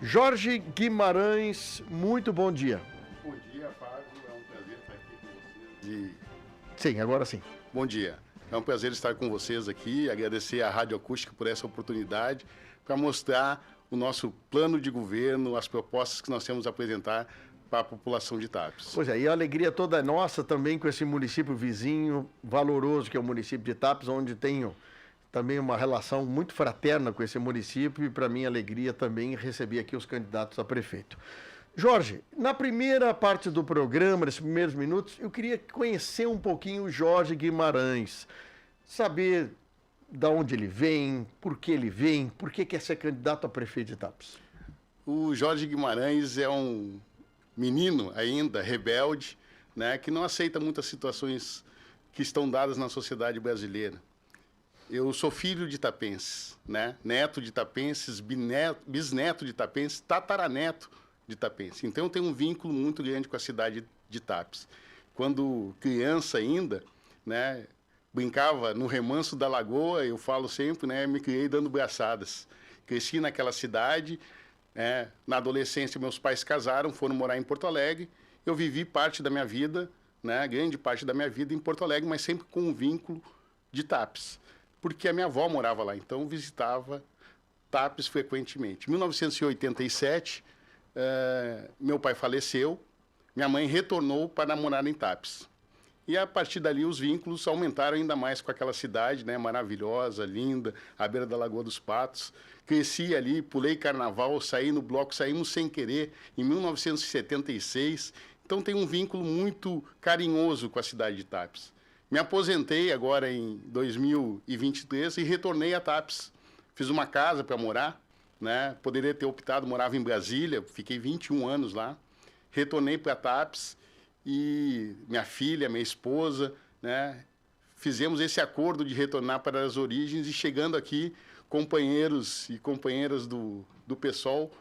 Jorge Guimarães, muito bom dia. Bom dia, Fábio. É um prazer estar aqui com vocês. Sim, agora sim. Bom dia. É um prazer estar com vocês aqui, agradecer à Rádio Acústica por essa oportunidade para mostrar o nosso plano de governo, as propostas que nós temos a apresentar para a população de Tapes. Pois é, e a alegria toda é nossa também com esse município vizinho, valoroso, que é o município de Tapes, onde tenho também uma relação muito fraterna com esse município e para mim alegria também receber aqui os candidatos a prefeito. Jorge, na primeira parte do programa, nesses primeiros minutos, eu queria conhecer um pouquinho o Jorge Guimarães, saber de onde ele vem, por que quer ser candidato a prefeito de Tapes. O Jorge Guimarães é um menino ainda rebelde, né, que não aceita muitas situações que estão dadas na sociedade brasileira. Eu sou filho de tapenses, né, neto de tapenses, bisneto de tapenses, tataraneto de Tapense. Então, eu tenho um vínculo muito grande com a cidade de Tapes. Quando criança ainda, né, brincava no remanso da lagoa, eu falo sempre, né, me criei dando braçadas. Cresci naquela cidade, na adolescência meus pais casaram, foram morar em Porto Alegre. Eu vivi parte da minha vida, né, grande parte da minha vida em Porto Alegre, mas sempre com um vínculo de Tapes, porque a minha avó morava lá, então eu visitava Tapes frequentemente. Em 1987, meu pai faleceu, minha mãe retornou para morar em Tapes. E a partir dali os vínculos aumentaram ainda mais com aquela cidade, né, maravilhosa, linda, à beira da Lagoa dos Patos. Cresci ali, pulei carnaval, saí no bloco, saímos sem querer, em 1976. Então tem um vínculo muito carinhoso com a cidade de Tapes. Me aposentei agora em 2023 e retornei a Tapes. Fiz uma casa para morar, né? Poderia ter optado, morava em Brasília, fiquei 21 anos lá, retornei para Tapes e minha filha, minha esposa, né, fizemos esse acordo de retornar para as origens e chegando aqui, companheiros e companheiras do PSOL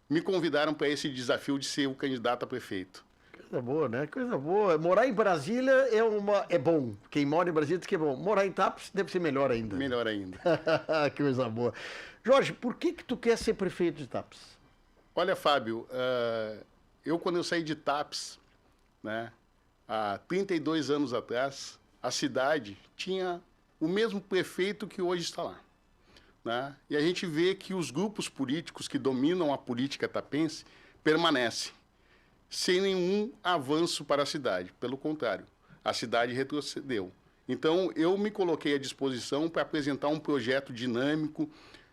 me convidaram para esse desafio de ser o candidato a prefeito. Coisa boa, né? Coisa boa. Morar em Brasília é bom. Quem mora em Brasília diz que é bom. Morar em Tapes deve ser melhor ainda. Melhor ainda. Que coisa boa. Jorge, por que tu quer ser prefeito de Tapes? Olha, Fábio, quando eu saí de Tapes, né, há 32 anos atrás, a cidade tinha o mesmo prefeito que hoje está lá. Né? E a gente vê que os grupos políticos que dominam a política tapense permanecem sem nenhum avanço para a cidade. Pelo contrário, a cidade retrocedeu. Então, eu me coloquei à disposição para apresentar um projeto dinâmico,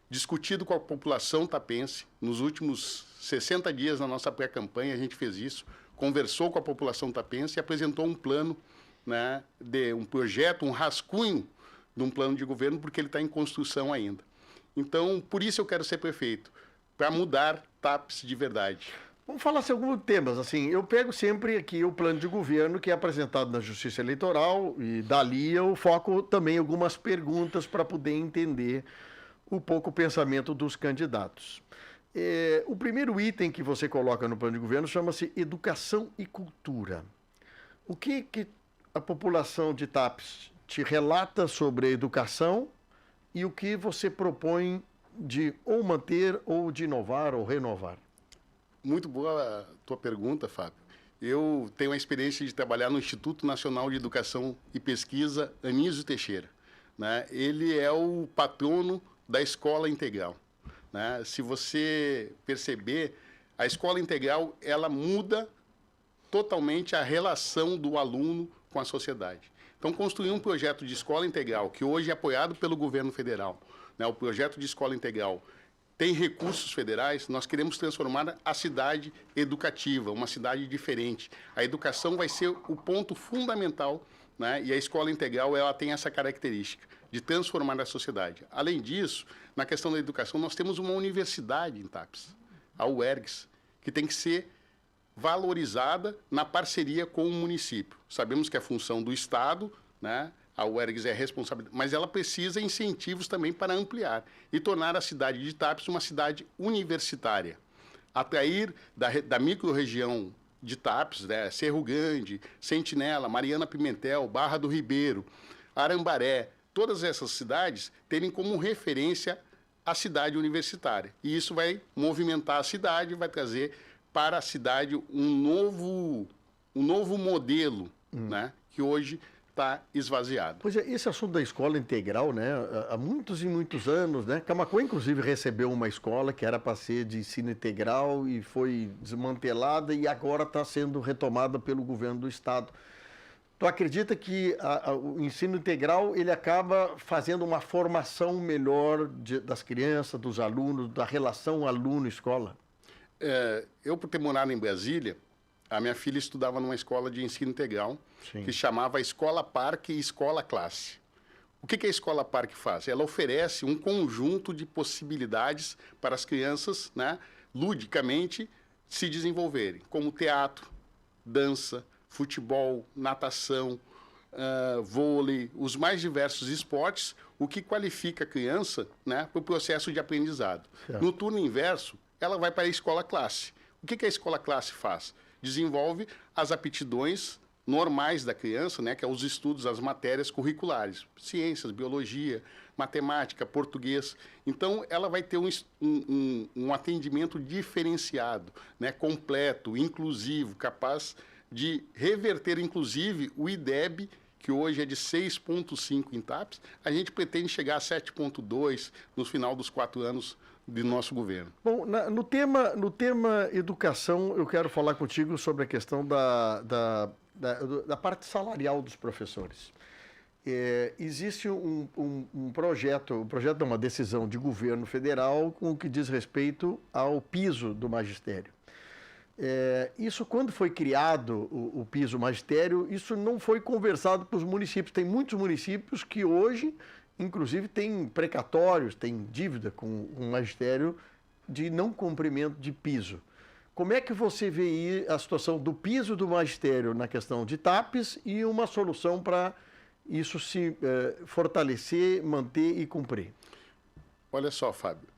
discutido com a população tapense. Nos últimos 60 dias na nossa pré-campanha, a gente fez isso, conversou com a população tapense e apresentou um plano, né, de um projeto, um rascunho de um plano de governo, porque ele está em construção ainda. Então, por isso eu quero ser prefeito, para mudar Tapes de verdade. Vamos falar sobre alguns temas. Assim, eu pego sempre aqui o plano de governo que é apresentado na Justiça Eleitoral e dali eu foco também algumas perguntas para poder entender um pouco o pensamento dos candidatos. O primeiro item que você coloca no plano de governo chama-se Educação e Cultura. O que a população de Tapes te relata sobre a educação e o que você propõe de ou manter, ou de inovar, ou renovar? Muito boa a tua pergunta, Fábio. Eu tenho a experiência de trabalhar no Instituto Nacional de Educação e Pesquisa Anísio Teixeira, né? Ele é o patrono da Escola Integral, né? Se você perceber, a Escola Integral ela muda totalmente a relação do aluno com a sociedade. Então, construir um projeto de escola integral, que hoje é apoiado pelo governo federal, né? O projeto de escola integral tem recursos federais, nós queremos transformar a cidade educativa, uma cidade diferente. A educação vai ser o ponto fundamental, né? E a escola integral ela tem essa característica de transformar a sociedade. Além disso, na questão da educação, nós temos uma universidade em Tapes, a UERGS, que tem que ser valorizada na parceria com o município. Sabemos que é função do Estado, né? A UERGS é responsável, mas ela precisa de incentivos também para ampliar e tornar a cidade de Tapes uma cidade universitária. Atrair da microrregião de Tapes, né, Cerro Grande, Sentinela, Mariana Pimentel, Barra do Ribeiro, Arambaré, todas essas cidades terem como referência a cidade universitária. E isso vai movimentar a cidade, vai trazer para a cidade um novo modelo, né, que hoje está esvaziado. Pois é, esse assunto da escola integral, né, há muitos e muitos anos, né, Camaquã, inclusive, recebeu uma escola que era para ser de ensino integral e foi desmantelada e agora está sendo retomada pelo governo do estado. Tu acredita que o ensino integral ele acaba fazendo uma formação melhor das crianças, dos alunos, da relação aluno-escola? Eu, por ter morado em Brasília, a minha filha estudava numa escola de ensino integral, sim, que chamava Escola Parque e Escola Classe. O que a Escola Parque faz? Ela oferece um conjunto de possibilidades para as crianças, né, ludicamente, se desenvolverem, como teatro, dança, futebol, natação, vôlei, os mais diversos esportes, o que qualifica a criança, né, para o processo de aprendizado. Certo. No turno inverso, ela vai para a Escola Classe. O que a Escola Classe faz? Desenvolve as aptidões normais da criança, né, que é os estudos, as matérias curriculares, ciências, biologia, matemática, português. Então, ela vai ter um atendimento diferenciado, né, completo, inclusivo, capaz de reverter, inclusive, o IDEB, que hoje é de 6,5 em TAPES, a gente pretende chegar a 7,2 no final dos 4 anos de nosso governo. Bom, no tema educação, eu quero falar contigo sobre a questão da parte salarial dos professores. Existe um projeto não, uma decisão de governo federal com o que diz respeito ao piso do magistério. Isso, quando foi criado o piso magistério, isso não foi conversado com os municípios. Tem muitos municípios que hoje, inclusive, têm precatórios, têm dívida com o magistério de não cumprimento de piso. Como é que você vê aí a situação do piso do magistério na questão de TAPES e uma solução para isso se fortalecer, manter e cumprir? Olha só, Fábio.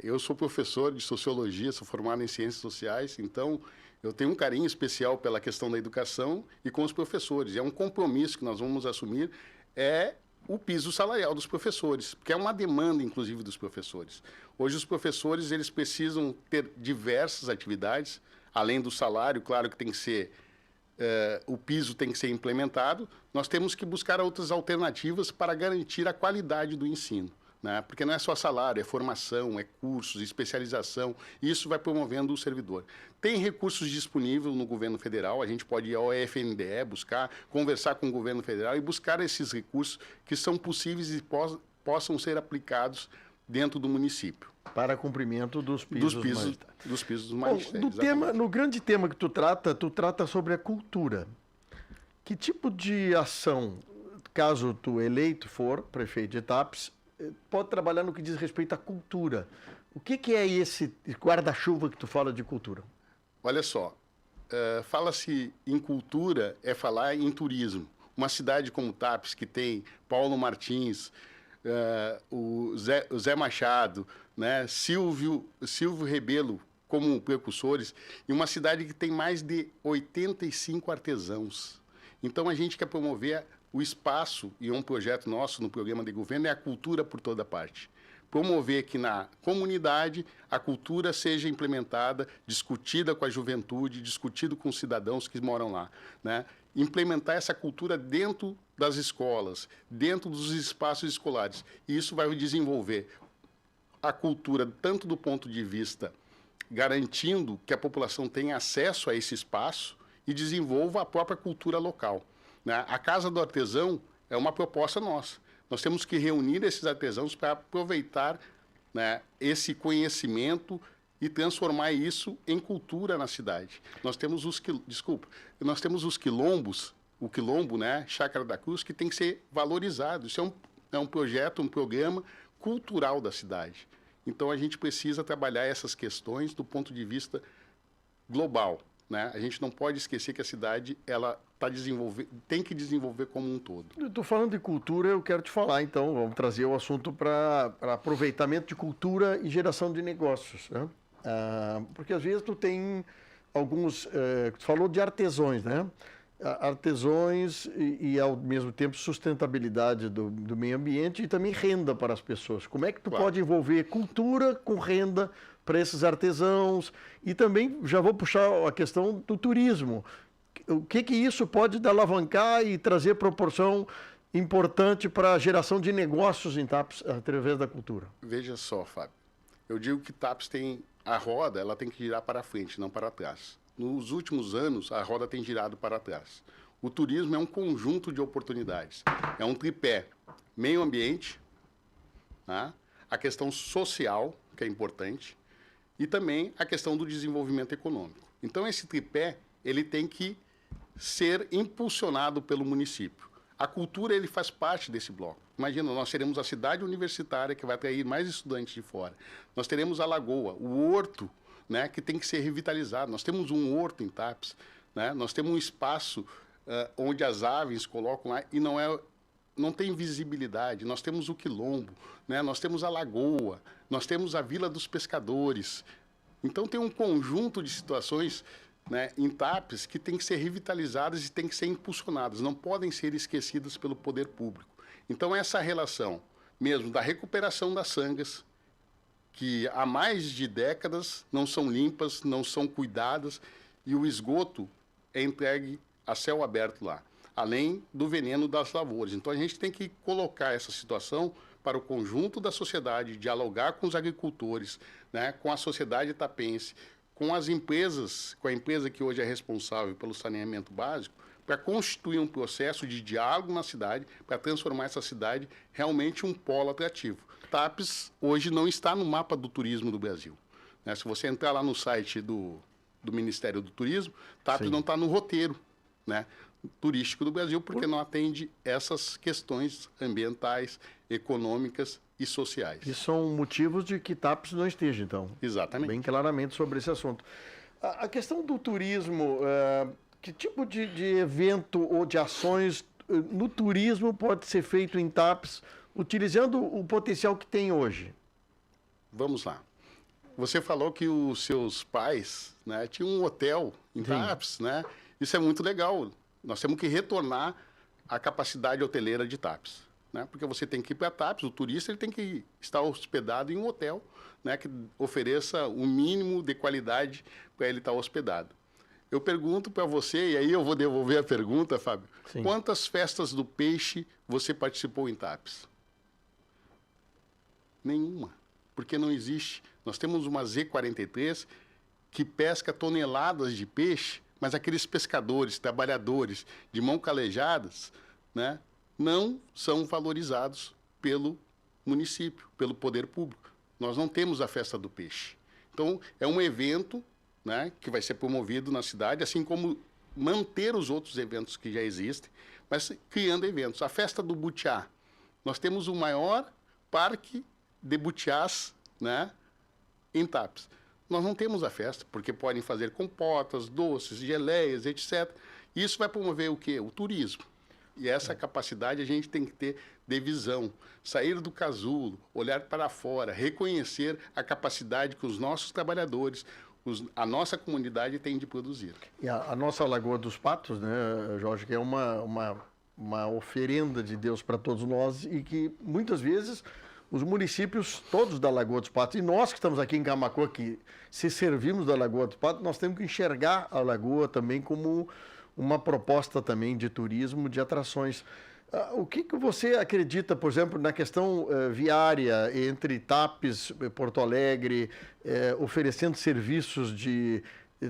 Eu sou professor de sociologia, sou formado em ciências sociais, então eu tenho um carinho especial pela questão da educação e com os professores. É um compromisso que nós vamos assumir, o piso salarial dos professores, porque é uma demanda, inclusive, dos professores. Hoje, os professores eles precisam ter diversas atividades, além do salário, claro que tem que ser, o piso tem que ser implementado, nós temos que buscar outras alternativas para garantir a qualidade do ensino. Né? Porque não é só salário, é formação, é cursos, especialização, e isso vai promovendo o servidor. Tem recursos disponíveis no governo federal, a gente pode ir ao FNDE, buscar, conversar com o governo federal e buscar esses recursos que são possíveis e possam ser aplicados dentro do município. Para cumprimento dos pisos dos magistérios. No grande tema que tu trata sobre a cultura. Que tipo de ação, caso tu eleito for prefeito de TAPES, pode trabalhar no que diz respeito à cultura? O que é esse guarda-chuva que tu fala de cultura? Olha só, fala-se em cultura, é falar em turismo. Uma cidade como TAPES, que tem Paulo Martins, o Zé Machado, né, Silvio Rebelo como precursores, e uma cidade que tem mais de 85 artesãos. Então, a gente quer promover o espaço, e um projeto nosso no programa de governo, é a cultura por toda parte. Promover que na comunidade a cultura seja implementada, discutida com a juventude, discutida com os cidadãos que moram lá, né? Implementar essa cultura dentro das escolas, dentro dos espaços escolares. E isso vai desenvolver a cultura tanto do ponto de vista garantindo que a população tenha acesso a esse espaço e desenvolva a própria cultura local. A Casa do Artesão é uma proposta nossa. Nós temos que reunir esses artesãos para aproveitar, né, esse conhecimento e transformar isso em cultura na cidade. Nós temos os quilombos, o quilombo, né, Chácara da Cruz, que tem que ser valorizado. Isso é um projeto, um programa cultural da cidade. Então, a gente precisa trabalhar essas questões do ponto de vista global. Né? A gente não pode esquecer que a cidade tem que desenvolver como um todo. Estou falando de cultura, eu quero te falar, então, vamos trazer o assunto para aproveitamento de cultura e geração de negócios. Né? Porque às vezes tu tem alguns, tu falou de artesãos, né? artesãos e, ao mesmo tempo, sustentabilidade do meio ambiente e também renda para as pessoas. Como é que tu pode envolver cultura com renda para esses artesãos? E também, já vou puxar a questão do turismo. O que isso pode alavancar e trazer proporção importante para a geração de negócios em TAPS através da cultura? Veja só, Fábio. Eu digo que TAPS tem a roda, ela tem que girar para frente, não para trás. Nos últimos anos, a roda tem girado para trás. O turismo é um conjunto de oportunidades. É um tripé: meio ambiente, tá? A questão social, que é importante, e também a questão do desenvolvimento econômico. Então, esse tripé, ele tem que ser impulsionado pelo município. A cultura, ele faz parte desse bloco. Imagina, nós teremos a cidade universitária, que vai atrair mais estudantes de fora. Nós teremos a lagoa, o horto, né, que tem que ser revitalizado. Nós temos um horto em TAPS, né? Nós temos um espaço onde as aves colocam lá e não tem visibilidade. Nós temos o quilombo, né? Nós temos a lagoa, nós temos a Vila dos Pescadores. Então, tem um conjunto de situações, né, em TAPS que tem que ser revitalizadas e tem que ser impulsionadas, não podem ser esquecidas pelo poder público. Então, essa relação mesmo da recuperação das sangas, que há mais de décadas não são limpas, não são cuidadas, e o esgoto é entregue a céu aberto lá, além do veneno das lavouras. Então, a gente tem que colocar essa situação para o conjunto da sociedade, dialogar com os agricultores, né, com a sociedade tapense, com as empresas, com a empresa que hoje é responsável pelo saneamento básico, para constituir um processo de diálogo na cidade, para transformar essa cidade realmente um polo atrativo. TAPS hoje não está no mapa do turismo do Brasil, né? Se você entrar lá no site do Ministério do Turismo, TAPS não está no roteiro, né, turístico do Brasil, porque não atende essas questões ambientais, econômicas e sociais. E são motivos de que TAPS não esteja, então. Exatamente. Bem claramente sobre esse assunto. A questão do turismo, que tipo de evento ou de ações no turismo pode ser feito em TAPS, utilizando o potencial que tem hoje? Vamos lá. Você falou que os seus pais, né, tinham um hotel em TAPS, né? Isso é muito legal. Nós temos que retornar à capacidade hoteleira de TAPS, né? Porque você tem que ir para TAPS, o turista ele tem que estar hospedado em um hotel, né, que ofereça o mínimo de qualidade para ele estar hospedado. Eu pergunto para você, e aí eu vou devolver a pergunta, Fábio. Sim. Quantas festas do peixe você participou em TAPS? Nenhuma, porque não existe. Nós temos uma Z43 que pesca toneladas de peixe, mas aqueles pescadores, trabalhadores de mão calejadas, né, não são valorizados pelo município, pelo poder público. Nós não temos a festa do peixe. Então, é um evento, né, que vai ser promovido na cidade, assim como manter os outros eventos que já existem, mas criando eventos. A festa do butiá. Nós temos o maior parque de butiás, né, em TAPS. Nós não temos a festa, porque podem fazer compotas, doces, geleias, etc. Isso vai promover o quê? O turismo. E essa capacidade a gente tem que ter de visão. Sair do casulo, olhar para fora, reconhecer a capacidade que os nossos trabalhadores, a nossa comunidade tem de produzir. E a nossa Lagoa dos Patos, né, Jorge, que é uma oferenda de Deus para todos nós e que muitas vezes os municípios todos da Lagoa dos Patos, e nós que estamos aqui em Camaquã, que se servimos da Lagoa dos Patos, nós temos que enxergar a Lagoa também como uma proposta também de turismo, de atrações. O que você acredita, por exemplo, na questão viária entre TAPS, Porto Alegre, oferecendo serviços de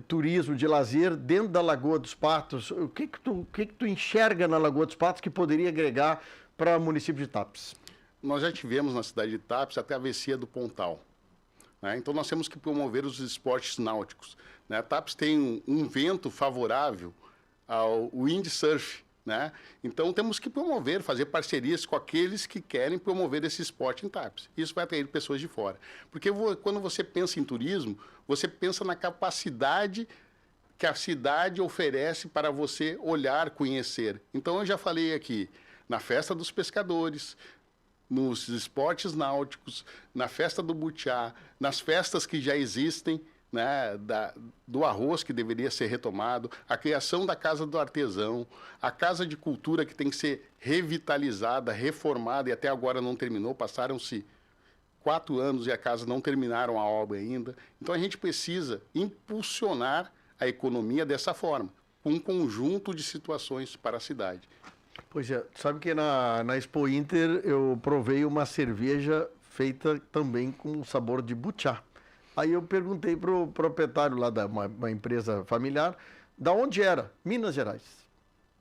turismo, de lazer dentro da Lagoa dos Patos? O que tu enxerga na Lagoa dos Patos que poderia agregar para o município de TAPS? Nós já tivemos na cidade de TAPS a travessia do Pontal, né? Então nós temos que promover os esportes náuticos, né? TAPS tem um vento favorável ao windsurf, né? Então temos que promover, fazer parcerias com aqueles que querem promover esse esporte em TAPS. Isso vai atrair pessoas de fora. Porque quando você pensa em turismo, você pensa na capacidade que a cidade oferece para você olhar, conhecer. Então eu já falei aqui, na festa dos pescadores, nos esportes náuticos, na festa do butiá, nas festas que já existem, né, do arroz que deveria ser retomado, a criação da Casa do Artesão, a Casa de Cultura que tem que ser revitalizada, reformada, e até agora não terminou, passaram-se 4 anos e a casa não terminaram a obra ainda. Então a gente precisa impulsionar a economia dessa forma, com um conjunto de situações para a cidade. Pois é, sabe que na Expo Inter eu provei uma cerveja feita também com sabor de butiá. Aí eu perguntei para o proprietário lá da uma empresa familiar, da onde era? Minas Gerais.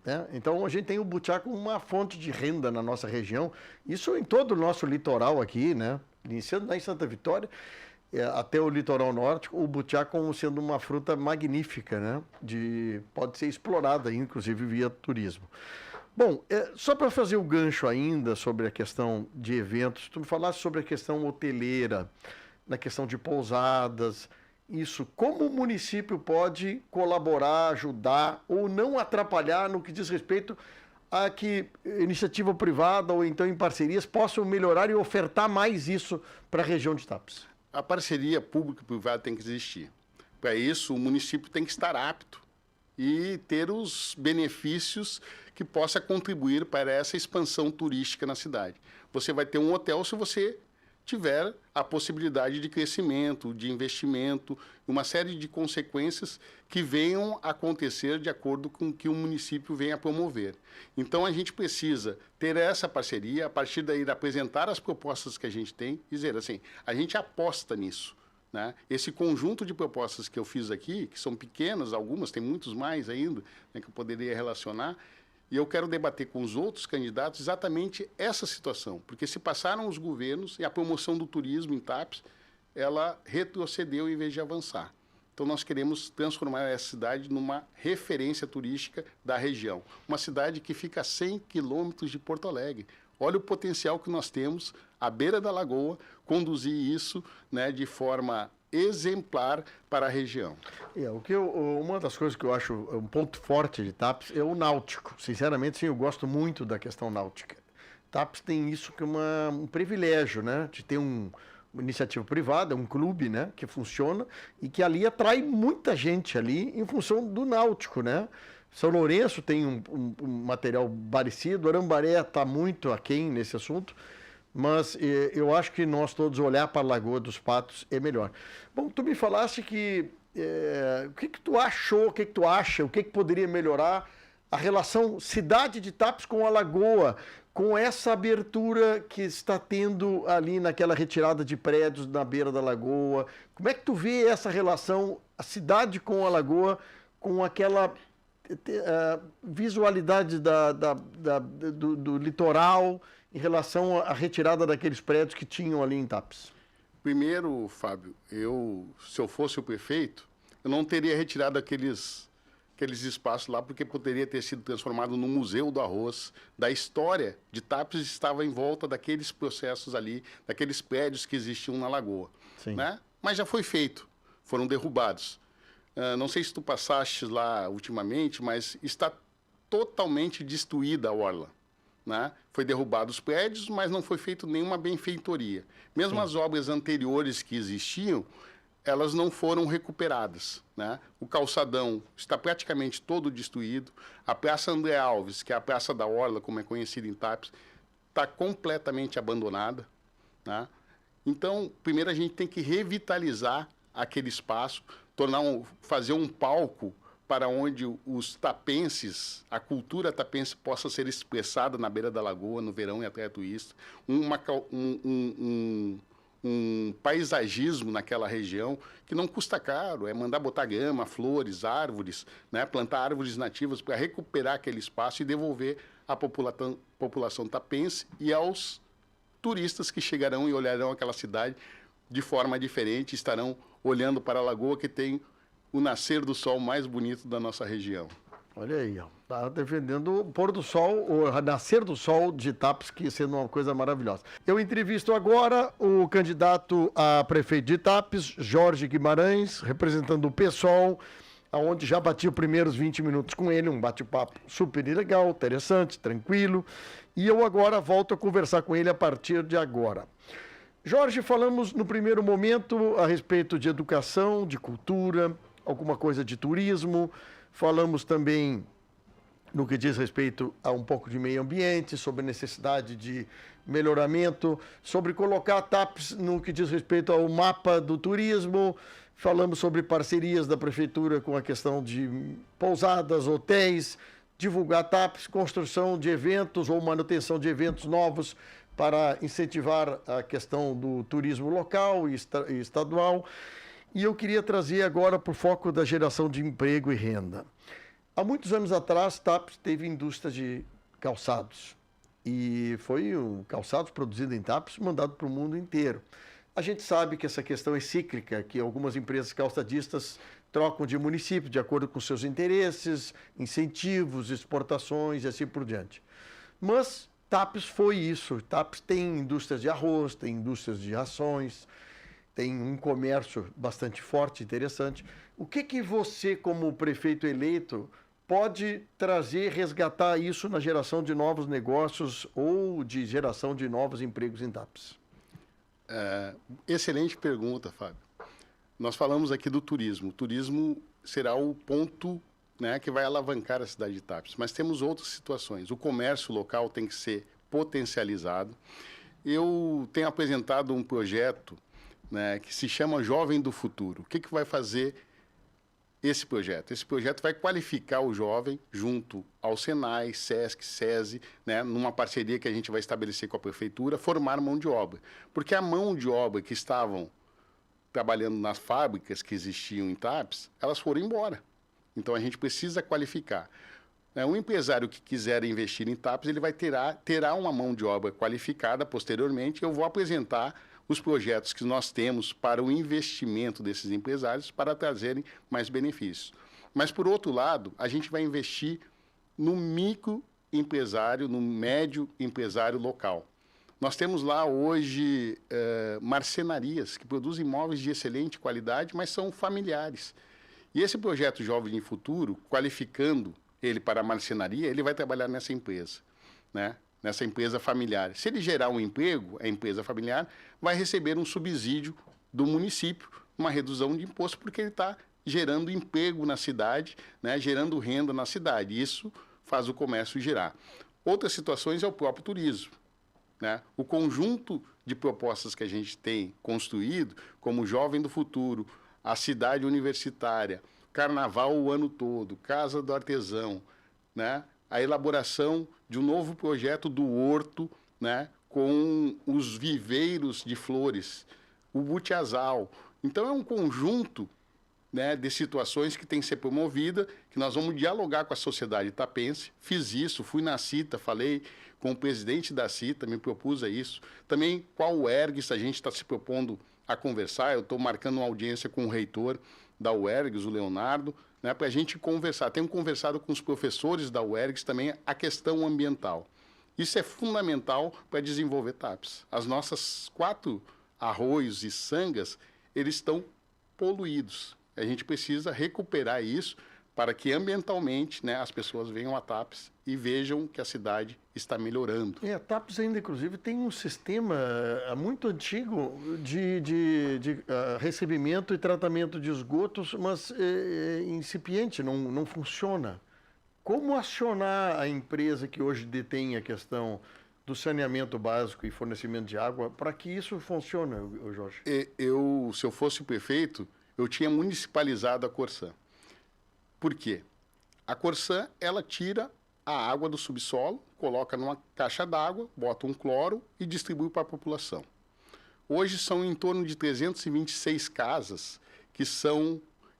Né? Então a gente tem o butiá como uma fonte de renda na nossa região, isso em todo o nosso litoral aqui, né? Iniciando lá em Santa Vitória, até o litoral norte, o butiá como sendo uma fruta magnífica, né? Pode ser explorada, inclusive, via turismo. Bom, só para fazer o gancho ainda sobre a questão de eventos, tu me falasse sobre a questão hoteleira, na questão de pousadas, isso, como o município pode colaborar, ajudar ou não atrapalhar no que diz respeito a que iniciativa privada ou então em parcerias possam melhorar e ofertar mais isso para a região de Tapes? A parceria público-privada tem que existir. Para isso, o município tem que estar apto e ter os benefícios que possa contribuir para essa expansão turística na cidade. Você vai ter um hotel se você tiver a possibilidade de crescimento, de investimento, uma série de consequências que venham a acontecer de acordo com o que o município venha a promover. Então, a gente precisa ter essa parceria, a partir daí apresentar as propostas que a gente tem e dizer assim, a gente aposta nisso. Né? Esse conjunto de propostas que eu fiz aqui, que são pequenas, algumas, tem muitos mais ainda, né, que eu poderia relacionar, e eu quero debater com os outros candidatos exatamente essa situação, porque se passaram os governos e a promoção do turismo em Tapes, ela retrocedeu em vez de avançar. Então, nós queremos transformar essa cidade numa referência turística da região. Uma cidade que fica a 100 quilômetros de Porto Alegre. Olha o potencial que nós temos, à beira da lagoa, conduzir isso, né, de forma exemplar para a região. Uma das coisas que eu acho um ponto forte de Tapes é o náutico. Sinceramente, sim, eu gosto muito da questão náutica. Tapes tem isso que é um privilégio, né, de ter uma iniciativa privada, um clube, né, que funciona e que ali atrai muita gente ali em função do náutico, né? São Lourenço tem um material parecido, Arambaré está muito aquém nesse assunto, mas eu acho que nós todos olhar para a Lagoa dos Patos é melhor. Bom, tu me falaste que o que tu achou, o que tu acha, o que poderia melhorar a relação cidade de Tapes com a Lagoa, com essa abertura que está tendo ali naquela retirada de prédios na beira da Lagoa. Como é que tu vê essa relação, a cidade com a Lagoa, com aquela visualidade do litoral em relação à retirada daqueles prédios que tinham ali em Tapes? Primeiro, Fábio, se eu fosse o prefeito, eu não teria retirado aqueles espaços lá, porque poderia ter sido transformado no Museu do Arroz, da história de Tapes estava em volta daqueles processos ali, daqueles prédios que existiam na Lagoa. Sim. Né? Mas já foi feito, foram derrubados. Não sei se tu passaste lá ultimamente, mas está totalmente destruída a orla. Né? Foi derrubado os prédios, mas não foi feito nenhuma benfeitoria. Mesmo Sim. As obras anteriores que existiam, elas não foram recuperadas. Né? O calçadão está praticamente todo destruído. A Praça André Alves, que é a Praça da Orla, como é conhecida em Tapes, está completamente abandonada. Né? Então, primeiro a gente tem que revitalizar aquele espaço, fazer um palco para onde os tapenses, a cultura tapense possa ser expressada na beira da lagoa, no verão e até turista, um paisagismo naquela região que não custa caro, é mandar botar grama, flores, árvores, né? Plantar árvores nativas para recuperar aquele espaço e devolver à população tapense e aos turistas que chegarão e olharão aquela cidade de forma diferente, estarão olhando para a lagoa que tem o nascer do sol mais bonito da nossa região. Olha aí, ó. Tá defendendo o pôr do sol, o nascer do sol de Tapes, que sendo uma coisa maravilhosa. Eu entrevisto agora o candidato a prefeito de Tapes, Jorge Guimarães, representando o PSOL, onde já bati os primeiros 20 minutos com ele, um bate-papo super legal, interessante, tranquilo. E eu agora volto a conversar com ele a partir de agora. Jorge, falamos no primeiro momento a respeito de educação, de cultura, alguma coisa de turismo, falamos também no que diz respeito a um pouco de meio ambiente, sobre necessidade de melhoramento, sobre colocar a TAPES no que diz respeito ao mapa do turismo, falamos sobre parcerias da prefeitura com a questão de pousadas, hotéis, divulgar a TAPES, construção de eventos ou manutenção de eventos novos para incentivar a questão do turismo local e estadual. E eu queria trazer agora para o foco da geração de emprego e renda. Há muitos anos atrás, TAPES teve indústria de calçados. E foi o calçados produzido em TAPES mandado para o mundo inteiro. A gente sabe que essa questão é cíclica, que algumas empresas calçadistas trocam de município de acordo com seus interesses, incentivos, exportações e assim por diante. Mas TAPES foi isso. TAPES tem indústrias de arroz, tem indústrias de rações, tem um comércio bastante forte, interessante. O que você, como prefeito eleito, pode trazer, resgatar isso na geração de novos negócios ou de geração de novos empregos em TAPES? Excelente pergunta, Fábio. Nós falamos aqui do turismo. O turismo será o ponto, né, que vai alavancar a cidade de TAPES. Mas temos outras situações. O comércio local tem que ser potencializado. Eu tenho apresentado um projeto, né, que se chama Jovem do Futuro. O que vai fazer esse projeto? Esse projeto vai qualificar o jovem junto ao Senai, Sesc, SESI, né, numa parceria que a gente vai estabelecer com a prefeitura, formar mão de obra. Porque a mão de obra que estavam trabalhando nas fábricas que existiam em TAPES, elas foram embora. Então a gente precisa qualificar. Um empresário que quiser investir em TAPES, ele terá uma mão de obra qualificada posteriormente. Eu vou apresentar os projetos que nós temos para o investimento desses empresários para trazerem mais benefícios. Mas, por outro lado, a gente vai investir no microempresário, no médio empresário local. Nós temos lá hoje marcenarias que produzem imóveis de excelente qualidade, mas são familiares. E esse projeto Jovem em Futuro, qualificando ele para a marcenaria, ele vai trabalhar nessa empresa, né? Nessa empresa familiar. Se ele gerar um emprego, a empresa familiar vai receber um subsídio do município, uma redução de imposto, porque ele está gerando emprego na cidade, né, gerando renda na cidade. Isso faz o comércio girar. Outras situações é o próprio turismo, né? O conjunto de propostas que a gente tem construído, como o Jovem do Futuro, a cidade universitária, carnaval o ano todo, Casa do Artesão, né? A elaboração de um novo projeto do Horto, né, com os viveiros de flores, o Butiazal. Então, é um conjunto, né, de situações que tem que ser promovida, que nós vamos dialogar com a sociedade tapense. Fiz isso, fui na CITA, falei com o presidente da CITA, me propus a isso. Também com a UERGS, a gente está se propondo a conversar, eu estou marcando uma audiência com o reitor da UERGS, o Leonardo, né, para a gente conversar. Tenho conversado com os professores da UERGS também a questão ambiental. Isso é fundamental para desenvolver TAPES. As nossas 4 arroios e sangas, eles estão poluídos. A gente precisa recuperar isso para que ambientalmente, né, as pessoas venham a TAPES e vejam que a cidade está melhorando. A TAPES ainda, inclusive, tem um sistema muito antigo de recebimento e tratamento de esgotos, mas incipiente, não funciona. Como acionar a empresa que hoje detém a questão do saneamento básico e fornecimento de água para que isso funcione, Jorge? Se eu fosse o prefeito, eu tinha municipalizado a Corsã. Por quê? A Corsã, ela tira a água do subsolo, coloca numa caixa d'água, bota um cloro e distribui para a população. Hoje são em torno de 326 casas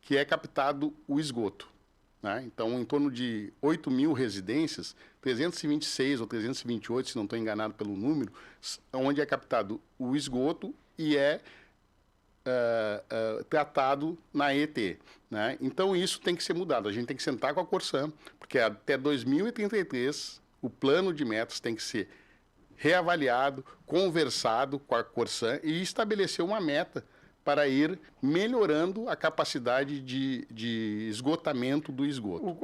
que é captado o esgoto, né? Então, em torno de 8.000 residências, 326 ou 328, se não estou enganado pelo número, onde é captado o esgoto e é tratado na ET, né? Então isso tem que ser mudado. A gente tem que sentar com a Corsã, porque até 2033 o plano de metas tem que ser reavaliado, conversado com a Corsã e estabelecer uma meta para ir melhorando a capacidade de esgotamento do esgoto.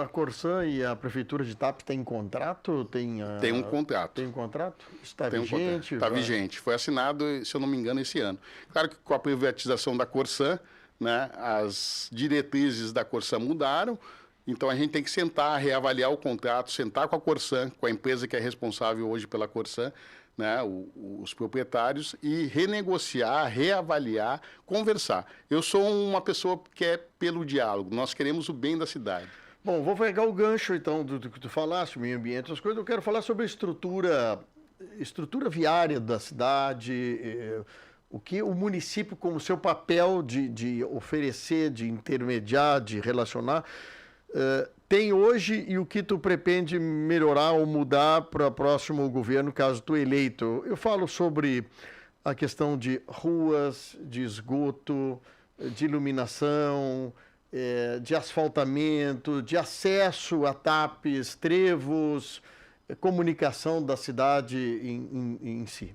A Corsan e a Prefeitura de Tapes têm contrato? Tem um contrato. Tem um contrato? Está Tem vigente? Está vigente. Foi assinado, se eu não me engano, esse ano. Claro que com a privatização da Corsan, né, as diretrizes da Corsan mudaram, então a gente tem que sentar, reavaliar o contrato, sentar com a Corsan, com a empresa que é responsável hoje pela Corsan, né, os proprietários, e renegociar, reavaliar, conversar. Eu sou uma pessoa que é pelo diálogo, nós queremos o bem da cidade. Bom, vou pegar o gancho, então, do que tu falaste, meio ambiente, as coisas. Eu quero falar sobre a estrutura viária da cidade, o que o município, como seu papel de oferecer, de intermediar, de relacionar, tem hoje e o que tu pretende melhorar ou mudar para o próximo governo, caso tu eleito. Eu falo sobre a questão de ruas, de esgoto, de iluminação, de asfaltamento, de acesso a TAPs, trevos, comunicação da cidade em si.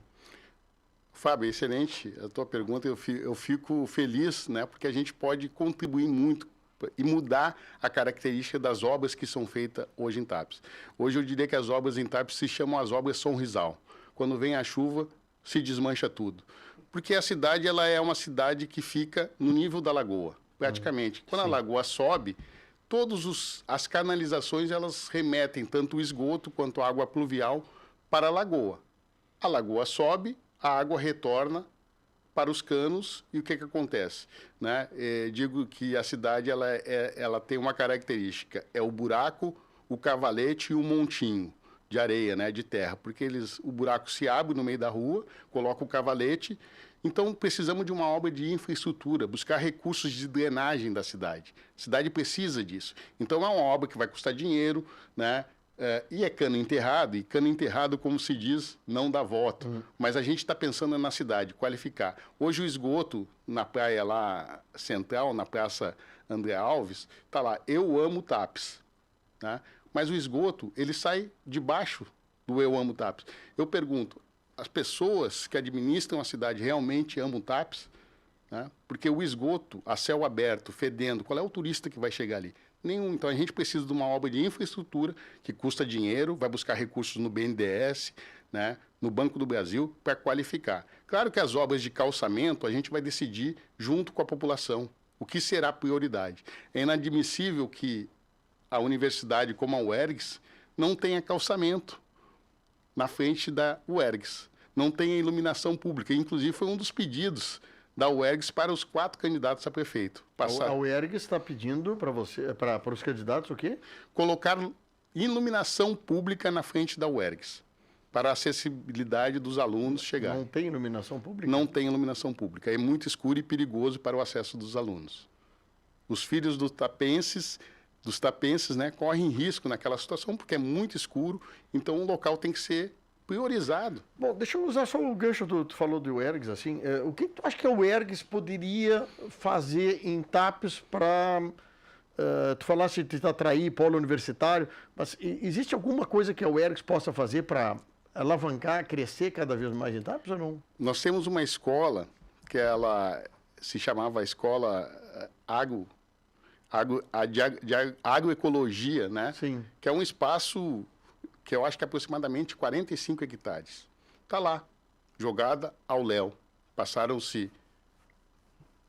Fábio, excelente a tua pergunta. Eu fico feliz, né, porque a gente pode contribuir muito e mudar a característica das obras que são feitas hoje em Tapes. Hoje eu diria que as obras em Tapes se chamam as obras Sonrisal. Quando vem a chuva, se desmancha tudo. Porque a cidade ela é uma cidade que fica no nível da lagoa, praticamente. Quando a lagoa sobe, todas as canalizações elas remetem tanto o esgoto quanto a água pluvial para a lagoa. A lagoa sobe, a água retorna para os canos e o que acontece, né? Digo que a cidade ela tem uma característica, é o buraco, o cavalete e o montinho de areia, né, de terra, porque o buraco se abre no meio da rua, coloca o cavalete, então precisamos de uma obra de infraestrutura, buscar recursos de drenagem da cidade. A cidade precisa disso. Então é uma obra que vai custar dinheiro, né? E é cano enterrado, e cano enterrado, como se diz, não dá voto. Mas a gente está pensando na cidade, qualificar. Hoje o esgoto na praia lá central, na Praça André Alves, está lá, eu amo Tapes. Né? Mas o esgoto, ele sai debaixo do eu amo Tapes. Eu pergunto, as pessoas que administram a cidade realmente amam Tapes? Né? Porque o esgoto, a céu aberto, fedendo, qual é o turista que vai chegar ali? Nenhum. Então a gente precisa de uma obra de infraestrutura que custa dinheiro, vai buscar recursos no BNDES, né, no Banco do Brasil, para qualificar. Claro que as obras de calçamento a gente vai decidir junto com a população o que será prioridade. É inadmissível que a universidade como a UERGS não tenha calçamento na frente da UERGS, não tenha iluminação pública. Inclusive foi um dos pedidos da UERGS para os 4 candidatos a prefeito. A UERGS está pedindo para para os candidatos o quê? Colocar iluminação pública na frente da UERGS, para a acessibilidade dos alunos chegar. Não tem iluminação pública? Não tem iluminação pública. É muito escuro e perigoso para o acesso dos alunos. Os filhos dos tapenses, né, correm risco naquela situação porque é muito escuro, então o local tem que ser priorizado. Bom, deixa eu usar só o gancho tu falou do UERGS, assim, o que tu acha que a UERGS poderia fazer em Tapes para, tu falaste de atrair polo universitário, mas existe alguma coisa que a UERGS possa fazer para alavancar, crescer cada vez mais em Tapes ou não? Nós temos uma escola que ela se chamava Escola de Agroecologia, né? Sim. Que é um espaço que eu acho que é aproximadamente 45 hectares. Está lá, jogada ao léu. Passaram-se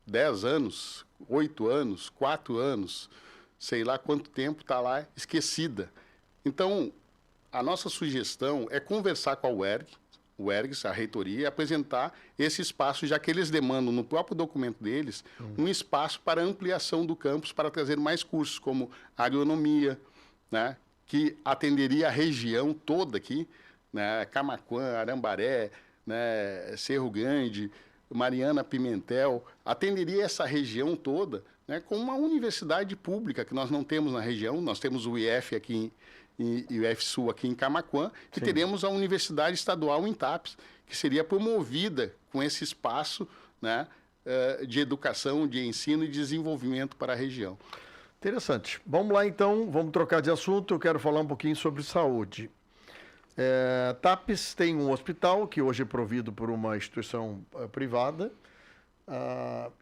10 anos, 8 anos, 4 anos, sei lá quanto tempo está lá esquecida. Então, a nossa sugestão é conversar com a UERGS, a reitoria, e apresentar esse espaço, já que eles demandam no próprio documento deles um espaço para ampliação do campus, para trazer mais cursos, como agronomia, né? Que atenderia a região toda aqui, né? Camaquã, Arambaré, né? Cerro Grande, Mariana Pimentel, atenderia essa região toda, né? Com uma universidade pública que nós não temos na região. Nós temos o IF aqui e o IF-Sul aqui em Camaquã, e teremos a Universidade Estadual em Tapes, que seria promovida com esse espaço, né? De educação, de ensino e desenvolvimento para a região. Interessante. Vamos lá, então, vamos trocar de assunto. Eu quero falar um pouquinho sobre saúde. Tapes tem um hospital que hoje é provido por uma instituição privada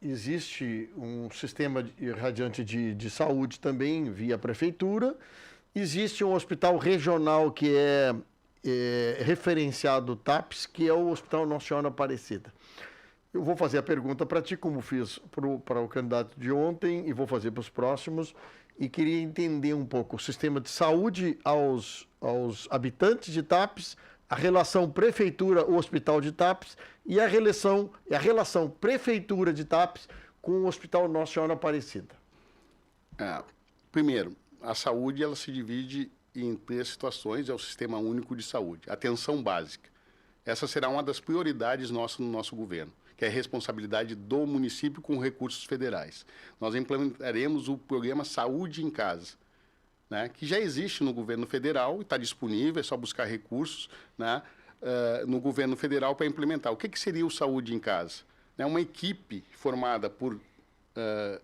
existe um sistema radiante de saúde também via prefeitura, existe um hospital regional que é referenciado TAPS, que é o Hospital Nossa Senhora Aparecida. Eu vou fazer a pergunta para ti, como fiz para o candidato de ontem, e vou fazer para os próximos, e queria entender um pouco o sistema de saúde aos habitantes de TAPS, a relação prefeitura-hospital de TAPS e a relação prefeitura de TAPS com o Hospital Nossa Senhora Aparecida. Primeiro, a saúde ela se divide em 3 situações, é o Sistema Único de Saúde. Atenção básica. Essa será uma das prioridades nossas no nosso governo, que é a responsabilidade do município com recursos federais. Nós implementaremos o programa Saúde em Casa, né, que já existe no governo federal e está disponível, é só buscar recursos, né, no governo federal para implementar. O que seria o Saúde em Casa? É uma equipe formada por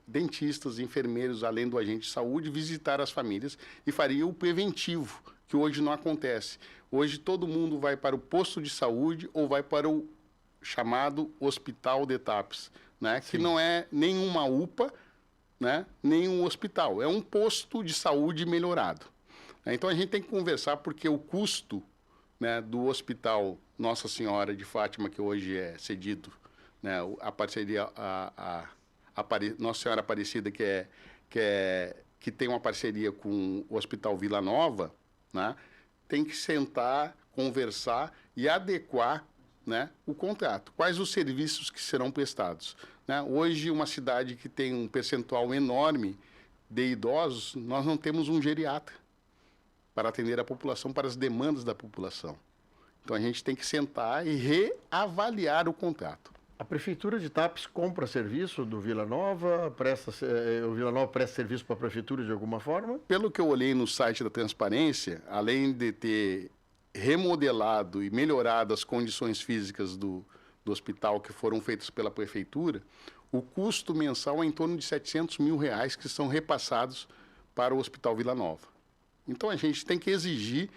dentistas, enfermeiros, além do agente de saúde, visitar as famílias e faria o preventivo, que hoje não acontece. Hoje todo mundo vai para o posto de saúde ou vai para o chamado Hospital de TAPS, né? Que não é nenhuma UPA, né? Nem um hospital, é um posto de saúde melhorado. Então a gente tem que conversar porque o custo, né, do Hospital Nossa Senhora de Fátima, que hoje é cedido, né, a parceria Nossa Senhora Aparecida, que tem uma parceria com o Hospital Vila Nova, né, tem que sentar, conversar e adequar, né, o contrato. Quais os serviços que serão prestados? Né? Hoje, uma cidade que tem um percentual enorme de idosos, nós não temos um geriatra para atender a população, para as demandas da população. Então, a gente tem que sentar e reavaliar o contrato. A Prefeitura de TAPS compra serviço do Vila Nova? O Vila Nova presta serviço para a Prefeitura de alguma forma? Pelo que eu olhei no site da Transparência, além de ter remodelado e melhorado as condições físicas do hospital que foram feitas pela Prefeitura, o custo mensal é em torno de R$700 mil que são repassados para o Hospital Vila Nova. Então, a gente tem que exigir.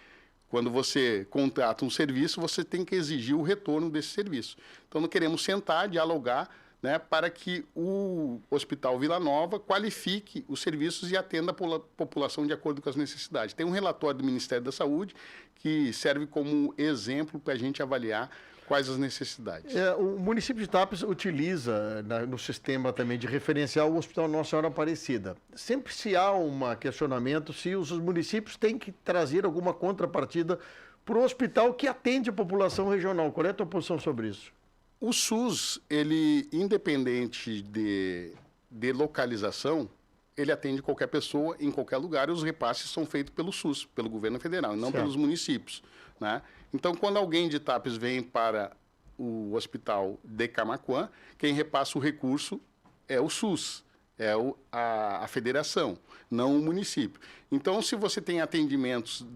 Quando você contrata um serviço, você tem que exigir o retorno desse serviço. Então, nós queremos sentar, dialogar, né, para que o Hospital Vila Nova qualifique os serviços e atenda a população de acordo com as necessidades. Tem um relatório do Ministério da Saúde que serve como exemplo para a gente avaliar quais as necessidades. O município de TAPS utiliza no sistema também de referencial o Hospital Nossa Senhora Aparecida. Sempre se há um questionamento se os municípios têm que trazer alguma contrapartida para o hospital que atende a população regional. Qual é a tua posição sobre isso? O SUS, ele, independente de localização, ele atende qualquer pessoa em qualquer lugar e os repasses são feitos pelo SUS, pelo governo federal, e não pelos municípios, né? Então, quando alguém de TAPS vem para o hospital de Camaquã, quem repassa o recurso é o SUS, é a federação, não o município. Então, se você tem atendimentos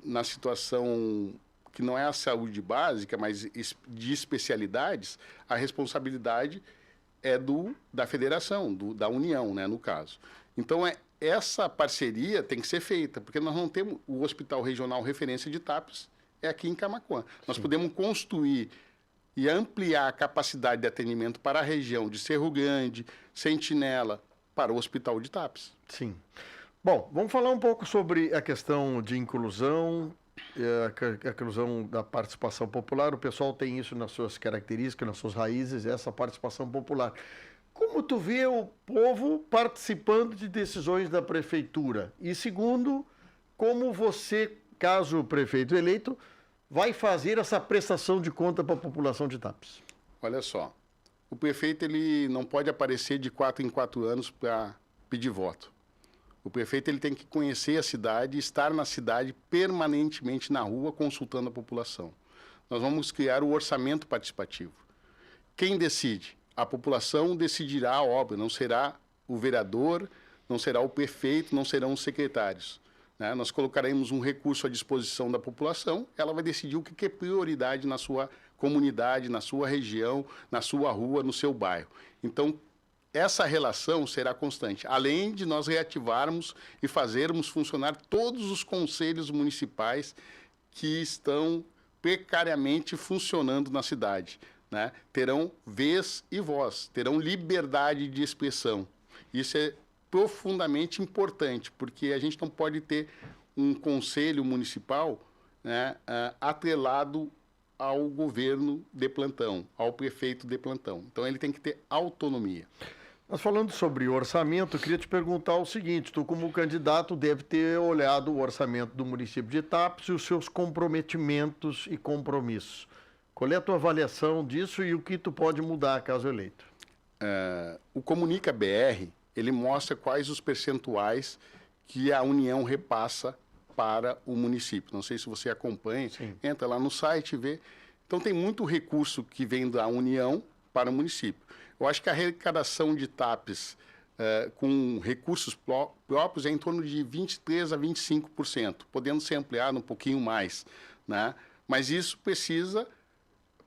na situação que não é a saúde básica, mas de especialidades, a responsabilidade é da federação, da União, né, no caso. Então, essa parceria tem que ser feita, porque nós não temos o Hospital Regional Referência de TAPS, é aqui em Camaquã. Nós podemos construir e ampliar a capacidade de atendimento para a região de Cerro Grande, Sentinela, para o Hospital de TAPS. Sim. Bom, vamos falar um pouco sobre a questão de inclusão, a inclusão da participação popular. O pessoal tem isso nas suas características, nas suas raízes, essa participação popular. Como tu vê o povo participando de decisões da prefeitura? E segundo, como você, caso prefeito eleito, vai fazer essa prestação de conta para a população de TAPS? Olha só, o prefeito ele não pode aparecer de 4 em 4 anos para pedir voto. O prefeito ele tem que conhecer a cidade, estar na cidade permanentemente na rua, consultando a população. Nós vamos criar o orçamento participativo. Quem decide? A população decidirá a obra, não será o vereador, não será o prefeito, não serão os secretários, né? Nós colocaremos um recurso à disposição da população, ela vai decidir o que é prioridade na sua comunidade, na sua região, na sua rua, no seu bairro. Então, essa relação será constante, além de nós reativarmos e fazermos funcionar todos os conselhos municipais que estão precariamente funcionando na cidade, né? Terão vez e voz, terão liberdade de expressão. Isso é profundamente importante, porque a gente não pode ter um conselho municipal, né, atrelado ao governo de plantão, ao prefeito de plantão. Então, ele tem que ter autonomia. Nós falando sobre orçamento, eu queria te perguntar o seguinte, tu como candidato deve ter olhado o orçamento do município de Itápolis e os seus comprometimentos e compromissos. Qual é a tua avaliação disso e o que tu pode mudar caso eleito? O Comunica BR, ele mostra quais os percentuais que a União repassa para o município. Não sei se você acompanha, Sim. Entra lá no site e vê. Então, tem muito recurso que vem da União para o município. Eu acho que a arrecadação de TAPES com recursos próprios é em torno de 23% a 25%, podendo ser ampliado um pouquinho mais, né? Mas isso precisa,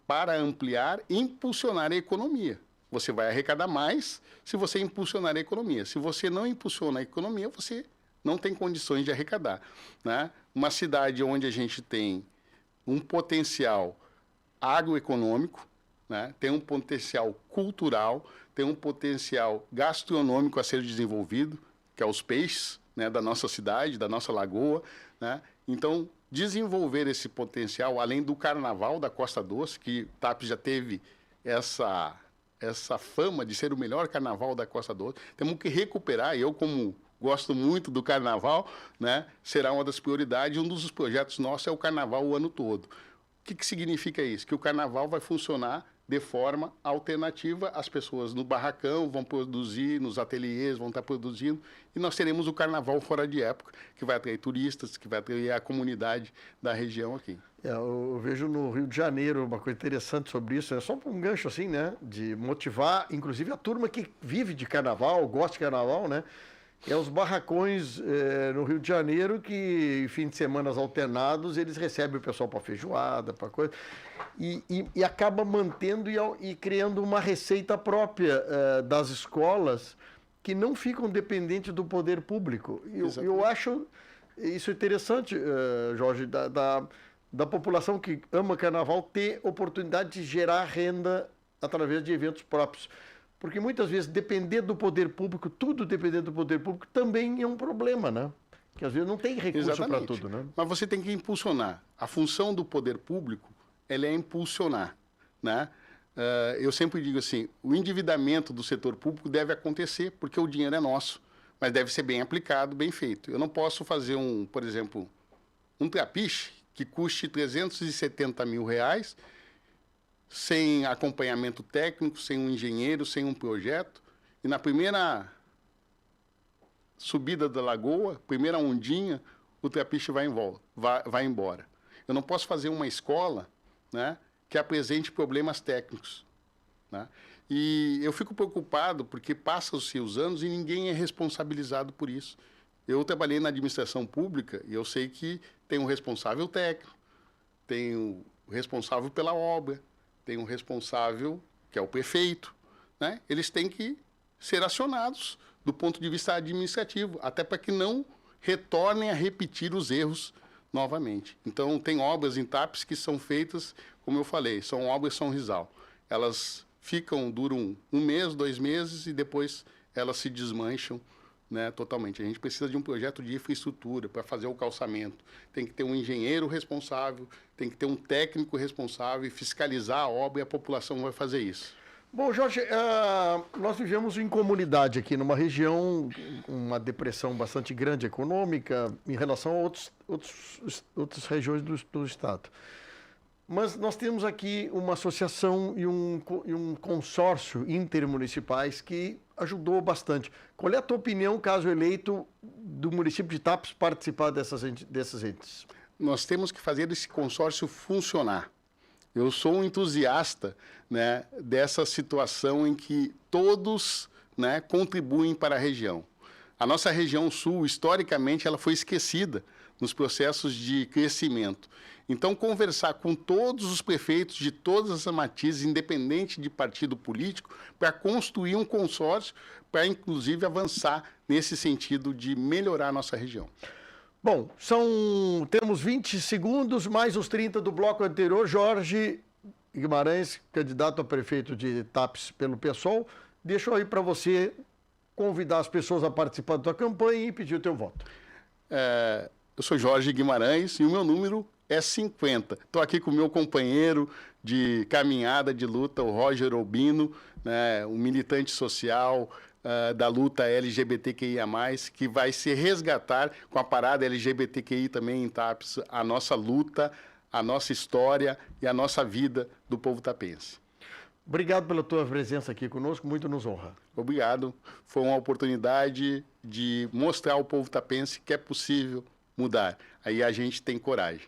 para ampliar, impulsionar a economia. Você vai arrecadar mais se você impulsionar a economia. Se você não impulsiona a economia, você não tem condições de arrecadar, né? Uma cidade onde a gente tem um potencial agroeconômico, né? Tem um potencial cultural, tem um potencial gastronômico a ser desenvolvido, que é os peixes, né, da nossa cidade, da nossa lagoa, né? Então, desenvolver esse potencial, além do Carnaval da Costa Doce, que TAPES já teve essa fama de ser o melhor carnaval da Costa Doce, temos que recuperar. Eu, como gosto muito do carnaval, né, será uma das prioridades. Um dos projetos nossos é o carnaval o ano todo. O que significa isso? Que o carnaval vai funcionar de forma alternativa. As pessoas no barracão vão produzir, nos ateliês vão estar produzindo, e nós teremos o carnaval fora de época, que vai atrair turistas, que vai atrair a comunidade da região aqui. Eu vejo no Rio de Janeiro uma coisa interessante sobre isso, é só um gancho assim, né, de motivar, inclusive a turma que vive de carnaval, gosta de carnaval, né, é os barracões no Rio de Janeiro que, fim de semanas alternados, eles recebem o pessoal para feijoada, para coisa, e acaba mantendo e criando uma receita própria das escolas que não ficam dependentes do poder público. Eu acho isso interessante, Jorge, da população que ama carnaval ter oportunidade de gerar renda através de eventos próprios. Porque muitas vezes depender do poder público, tudo depender do poder público, também é um problema, né? Que às vezes não tem recurso para tudo, né? Mas você tem que impulsionar. A função do poder público, ela é impulsionar, né? Eu sempre digo assim, o endividamento do setor público deve acontecer, porque o dinheiro é nosso, mas deve ser bem aplicado, bem feito. Eu não posso fazer, por exemplo, um trapiche que custe R$370 mil, sem acompanhamento técnico, sem um engenheiro, sem um projeto, e na primeira subida da lagoa, primeira ondinha, o trapiche vai embora. Eu não posso fazer uma escola, né, que apresente problemas técnicos, né? E eu fico preocupado porque passam-se os anos e ninguém é responsabilizado por isso. Eu trabalhei na administração pública e eu sei que tem um responsável técnico, tem o responsável pela obra, tem um responsável, que é o prefeito, né? Eles têm que ser acionados do ponto de vista administrativo, até para que não retornem a repetir os erros novamente. Então, tem obras em TAPES que são feitas, como eu falei, são obras São Rizal. Elas duram 1 mês, 2 meses e depois elas se desmancham, né, totalmente. A gente precisa de um projeto de infraestrutura para fazer o calçamento. Tem que ter um engenheiro responsável, tem que ter um técnico responsável e fiscalizar a obra, e a população vai fazer isso. Bom, Jorge, nós vivemos em comunidade aqui numa região com uma depressão bastante grande econômica em relação a outras regiões do estado. Mas nós temos aqui uma associação e um consórcio intermunicipais que ajudou bastante. Qual é a tua opinião, caso eleito, do município de Itápolis participar dessas entes? Nós temos que fazer esse consórcio funcionar. Eu sou um entusiasta, né, dessa situação em que todos, né, contribuem para a região. A nossa região sul, historicamente, ela foi esquecida nos processos de crescimento. Então, conversar com todos os prefeitos de todas as matizes, independente de partido político, para construir um consórcio, para, inclusive, avançar nesse sentido de melhorar a nossa região. Bom, temos 20 segundos, mais os 30 do bloco anterior. Jorge Guimarães, candidato a prefeito de Tapes pelo PSOL, deixo aí para você convidar as pessoas a participar da tua campanha e pedir o teu voto. Eu sou Jorge Guimarães e o meu número é 50. Estou aqui com o meu companheiro de caminhada, de luta, o Roger Albino, né, um militante social da luta LGBTQIA+, que vai se resgatar com a parada LGBTQI também em Tapes, a nossa luta, a nossa história e a nossa vida do povo tapense. Obrigado pela tua presença aqui conosco, muito nos honra. Obrigado. Foi uma oportunidade de mostrar ao povo tapense que é possível mudar. Aí a gente tem coragem.